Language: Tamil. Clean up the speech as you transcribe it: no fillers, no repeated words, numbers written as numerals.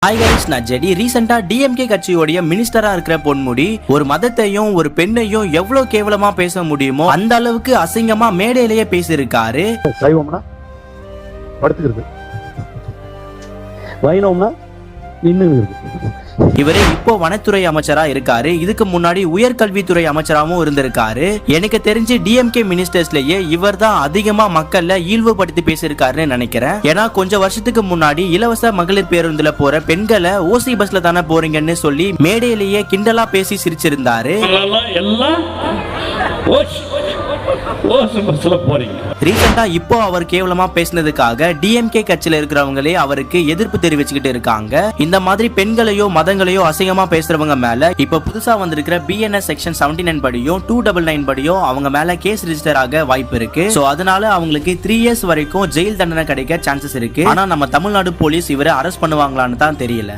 ஹாய் கைஸ், நான் ஜெடி. ரீசெண்டா டிஎம்கே கட்சியோடைய மினிஸ்டரா இருக்கிற பொன்முடி ஒரு மதத்தையும் ஒரு பெண்ணையும் எவ்வளவு கேவலமா பேச முடியுமோ அந்த அளவுக்கு அசிங்கமா மேடையிலேயே பேசியிருக்காரு. சைவம்னா படுத்துக்கிறது, வைணவம்னா நின்னு இருக்கு. இவரே இப்போ வனத்துறை அமைச்சரா இருக்காரு. இதுக்கு முன்னாடி உயர்கல்வித்துறை அமைச்சராகவும் இருந்திருக்காரு. எனக்கு தெரிஞ்சு டிஎம்கே மினிஸ்டர்ஸ்லயே இவர் தான் அதிகமா மக்கள்ல ஈழ்வுபடுத்தி பேசியிருக்காருன்னு நினைக்கிறேன். ஏன்னா கொஞ்சம் வருஷத்துக்கு முன்னாடி இலவச மகளிர் பேருந்துல போற பெண்களை ஓசி பஸ்ல தானே போறீங்கன்னு சொல்லி மேடையிலேயே கிண்டலா பேசி சிரிச்சிருந்தாரு. ரீசெண்டா இப்போ அவர் கேவலமா பேசினதுக்காக டிஎம்கே கட்சியில இருக்கிறவங்களே அவருக்கு எதிர்ப்பு தெரிவிச்சுக்கிட்டு இருக்காங்க. இந்த மாதிரி பெண்களையோ மதங்களையோ அசிங்கமா பேசுறவங்க மேல இப்ப புதுசா வந்திருக்கிற பிஎன்எஸ் செக்ஷன் 79 படியும் 299 படியும் அவங்க மேல கேஸ் ரிஜிஸ்டர் ஆக வாய்ப்பு இருக்கு. சோ அதனால அவங்களுக்கு 3 இயர்ஸ் வரைக்கும் ஜெயில் தண்டனை கிடைக்க சான்சஸ் இருக்கு. ஆனா நம்ம தமிழ்நாடு போலீஸ் இவரை அரெஸ்ட் பண்ணுவாங்களான்னு தான் தெரியல.